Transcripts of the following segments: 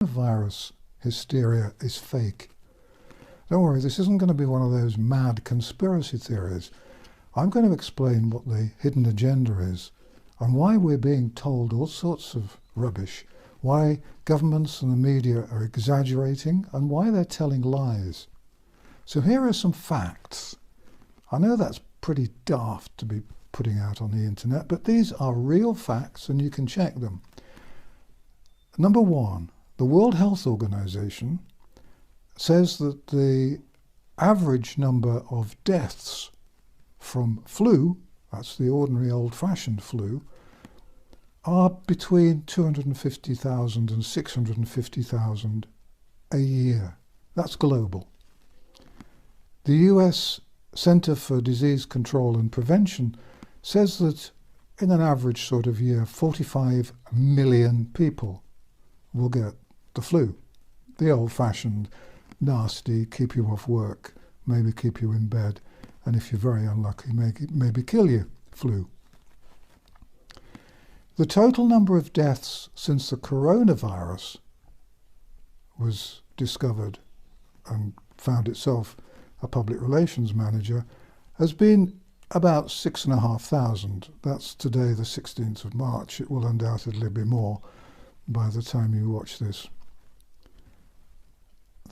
Virus hysteria is fake. Don't worry, this isn't going to be one of those mad conspiracy theories. I'm going to explain what the hidden agenda is and why we're being told all sorts of rubbish, why governments and the media are exaggerating and why they're telling lies. So here are some facts. I know that's pretty daft to be putting out on the internet, but these are real facts and you can check them. Number one, the World Health Organization says that the average number of deaths from flu, that's the ordinary old-fashioned flu, are between 250,000 and 650,000 a year. That's global. The US Center for Disease Control and Prevention says that in an average sort of year, 45 million people will get the flu. The old-fashioned, nasty, keep you off work, maybe keep you in bed, and if you're very unlucky, maybe kill you flu. The total number of deaths since the coronavirus was discovered and found itself a public relations manager has been about 6,500. That's today, the 16th of March. It will undoubtedly be more by the time you watch this.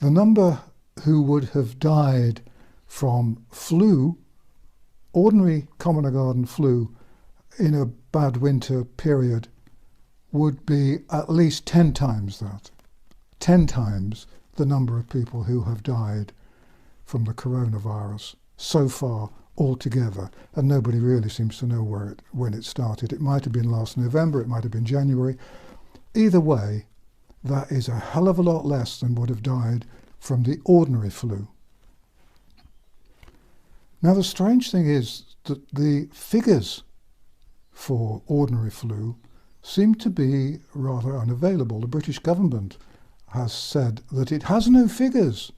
The number who would have died from flu, ordinary common or garden flu, in a bad winter period would be at least 10 times that. 10 times the number of people who have died from the coronavirus so far altogether, and nobody really seems to know when it started. It might have been last November, it might have been January. Either way, that is a hell of a lot less than would have died from the ordinary flu. Now, the strange thing is that the figures for ordinary flu seem to be rather unavailable. The British government has said that it has no figures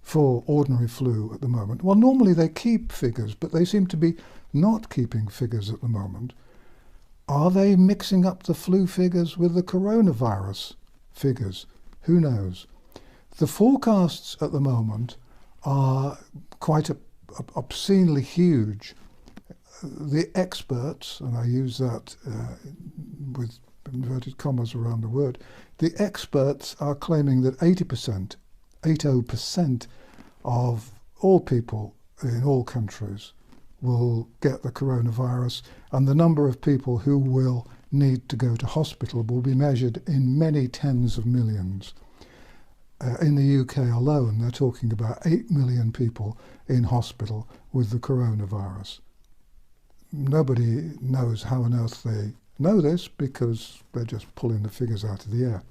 for ordinary flu at the moment. Well, normally they keep figures, but they seem to be not keeping figures at the moment. Are they mixing up the flu figures with the coronavirus figures? Who knows? The forecasts at the moment are quite obscenely huge. The experts, and I use that with inverted commas around the word, the experts are claiming that 80% of all people in all countries will get the coronavirus, and the number of people who will need to go to hospital will be measured in many tens of millions. In the UK alone, they're talking about 8 million people in hospital with the coronavirus. Nobody knows how on earth they know this because they're just pulling the figures out of the air.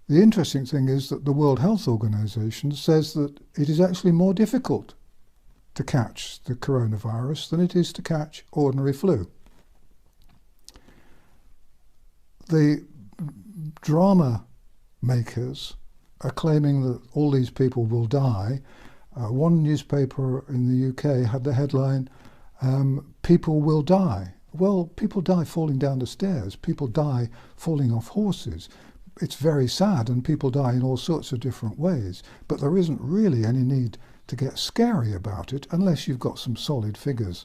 The interesting thing is that the World Health Organization says that it is actually more difficult to catch the coronavirus than it is to catch ordinary flu. The drama makers are claiming that all these people will die. One newspaper in the UK had the headline, "People will die." Well, people die falling down the stairs. People die falling off horses. It's very sad, and people die in all sorts of different ways. But there isn't really any need to get scary about it unless you've got some solid figures.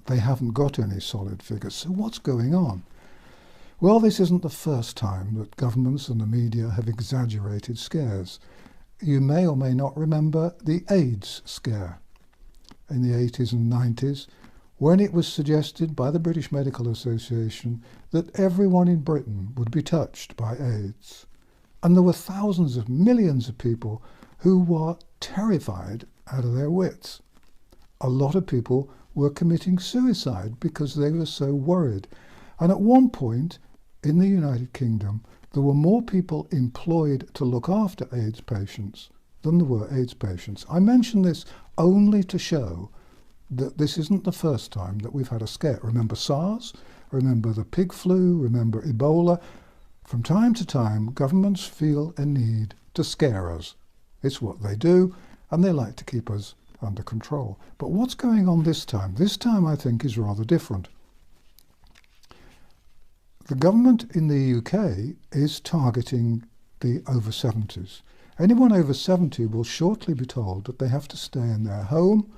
They haven't got any solid figures. So what's going on? Well, this isn't the first time that governments and the media have exaggerated scares. You may or may not remember the AIDS scare in the 80s and 90s, when it was suggested by the British Medical Association that everyone in Britain would be touched by AIDS. And there were thousands of millions of people who were terrified out of their wits. A lot of people were committing suicide because they were so worried. And at one point in the United Kingdom, there were more people employed to look after AIDS patients than there were AIDS patients. I mention this only to show that this isn't the first time that we've had a scare. Remember SARS? Remember the pig flu? Remember Ebola? From time to time, governments feel a need to scare us. It's what they do, and they like to keep us under control. But what's going on this time? This time, I think, is rather different. the government in the UK is targeting the over 70s. Anyone over 70 will shortly be told that they have to stay in their home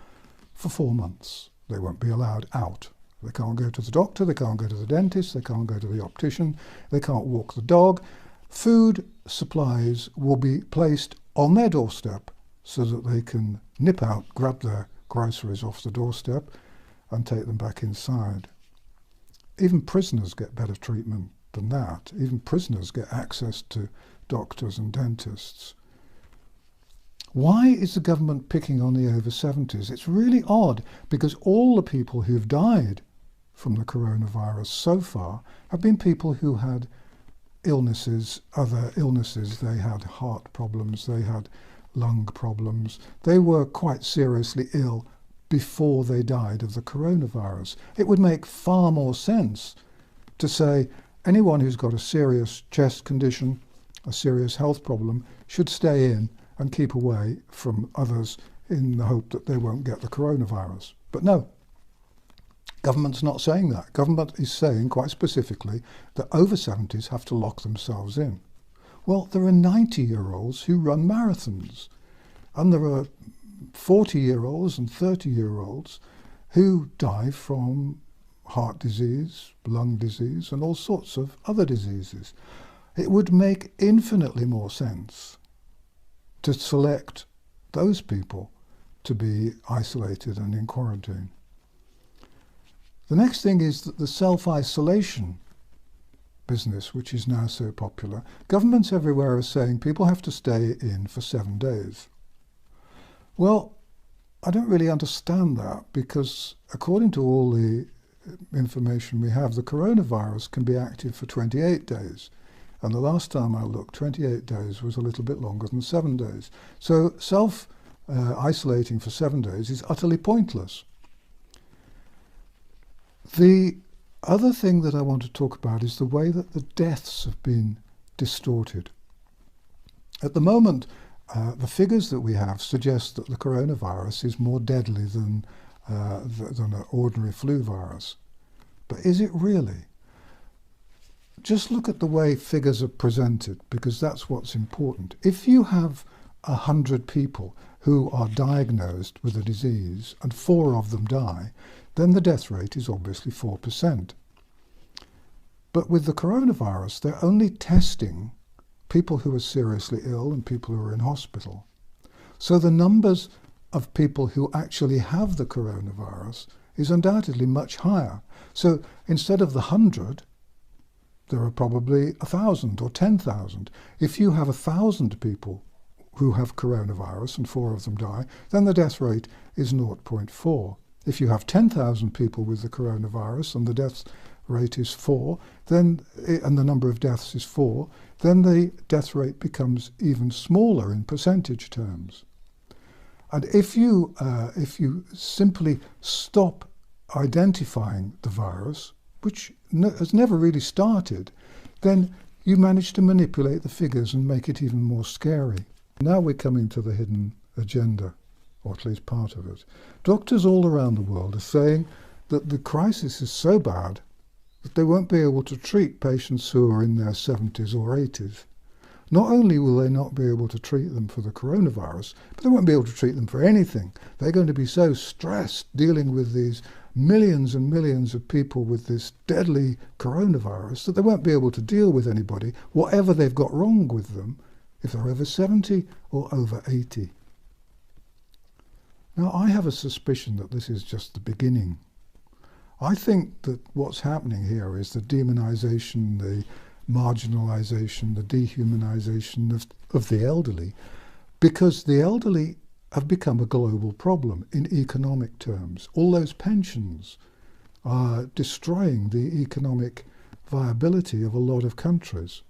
for 4 months. They won't be allowed out. They can't go to the doctor, they can't go to the dentist, they can't go to the optician, they can't walk the dog. Food supplies will be placed on their doorstep so that they can nip out, grab their groceries off the doorstep and take them back inside. Even prisoners get better treatment than that. Even prisoners get access to doctors and dentists. Why is the government picking on the over 70s? It's really odd, because all the people who've died from the coronavirus so far have been people who had illnesses, other illnesses. They had heart problems, they had lung problems. They were quite seriously ill before they died of the coronavirus. It would make far more sense to say anyone who's got a serious chest condition, a serious health problem, should stay in and keep away from others in the hope that they won't get the coronavirus. But no, government's not saying that. Government is saying quite specifically that over 70s have to lock themselves in. Well, there are 90-year-olds who run marathons, and there are 40-year-olds and 30-year-olds who die from heart disease, lung disease, and all sorts of other diseases. It would make infinitely more sense to select those people to be isolated and in quarantine. The next thing is that the self-isolation business, which is now so popular, governments everywhere are saying people have to stay in for 7 days. Well, I don't really understand that, because according to all the information we have, the coronavirus can be active for 28 days. And the last time I looked, 28 days was a little bit longer than 7 days. So self-isolating for 7 days is utterly pointless. The other thing that I want to talk about is the way that the deaths have been distorted. At the moment, the figures that we have suggest that the coronavirus is more deadly than an ordinary flu virus. But is it really? Just look at the way figures are presented, because that's what's important. If you have 100 people who are diagnosed with a disease and 4 of them die, then the death rate is obviously 4%. But with the coronavirus, they're only testing people who are seriously ill and people who are in hospital. So the numbers of people who actually have the coronavirus is undoubtedly much higher. So instead of the 100, there are probably 1,000 or 10,000. If you have 1,000 people who have coronavirus and 4 of them die, then the death rate is 0.4. If you have 10,000 people with the coronavirus and the death rate is 4, then, and the number of deaths is 4, then the death rate becomes even smaller in percentage terms. And if you simply stop identifying the virus, which has never really started, then you manage to manipulate the figures and make it even more scary. Now we're coming to the hidden agenda, or at least part of it. Doctors all around the world are saying that the crisis is so bad that they won't be able to treat patients who are in their 70s or 80s. Not only will they not be able to treat them for the coronavirus, but they won't be able to treat them for anything. They're going to be so stressed dealing with these millions and millions of people with this deadly coronavirus that they won't be able to deal with anybody, whatever they've got wrong with them, if they're over 70 or over 80. Now, I have a suspicion that this is just the beginning. I think that what's happening here is the demonization, the marginalization, the dehumanization of the elderly, because the elderly have become a global problem in economic terms. All those pensions are destroying the economic viability of a lot of countries.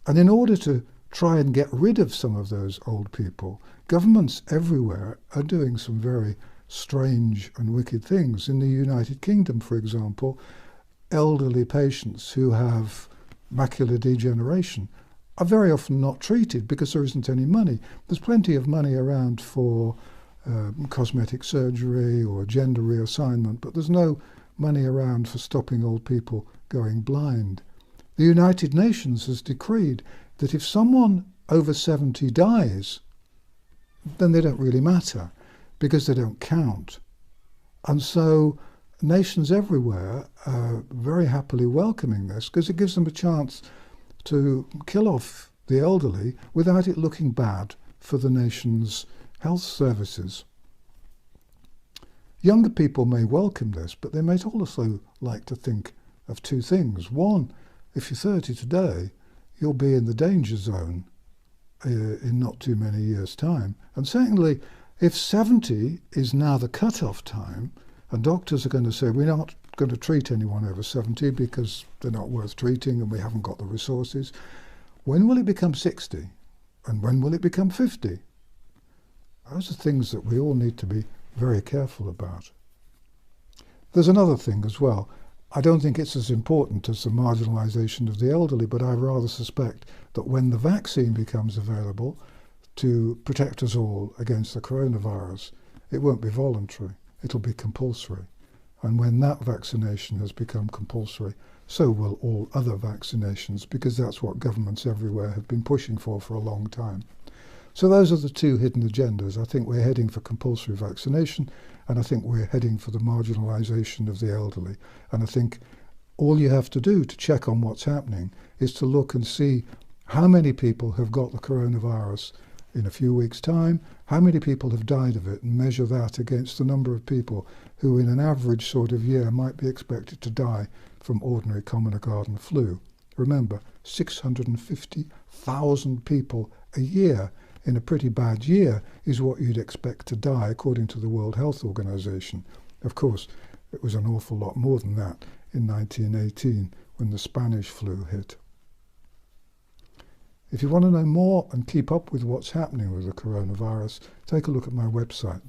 And in order to try and get rid of some of those old people, governments everywhere are doing some very strange and wicked things. In the United Kingdom, for example, elderly patients who have macular degeneration are very often not treated because there isn't any money. There's plenty of money around for cosmetic surgery or gender reassignment, but there's no money around for stopping old people going blind. The United Nations has decreed that if someone over 70 dies, then they don't really matter because they don't count. And so nations everywhere are very happily welcoming this because it gives them a chance to kill off the elderly without it looking bad for the nation's health services. Younger people may welcome this, but they might also like to think of two things. One, if you're 30 today, you'll be in the danger zone in not too many years' time. And secondly, if 70 is now the cut-off time, and doctors are going to say, we're not going to treat anyone over 70 because they're not worth treating and we haven't got the resources, when will it become 60? And when will it become 50? Those are things that we all need to be very careful about. There's another thing as well. I don't think it's as important as the marginalisation of the elderly, but I rather suspect that when the vaccine becomes available to protect us all against the coronavirus, it won't be voluntary, it'll be compulsory. And when that vaccination has become compulsory, so will all other vaccinations, because that's what governments everywhere have been pushing for a long time. So those are the two hidden agendas. I think we're heading for compulsory vaccination, and I think we're heading for the marginalisation of the elderly. And I think all you have to do to check on what's happening is to look and see how many people have got the coronavirus in a few weeks' time, how many people have died of it, and measure that against the number of people who in an average sort of year might be expected to die from ordinary common or garden flu. Remember, 650,000 people a year in a pretty bad year is what you'd expect to die according to the World Health Organization. Of course, it was an awful lot more than that in 1918 when the Spanish flu hit. If you want to know more and keep up with what's happening with the coronavirus, take a look at my website.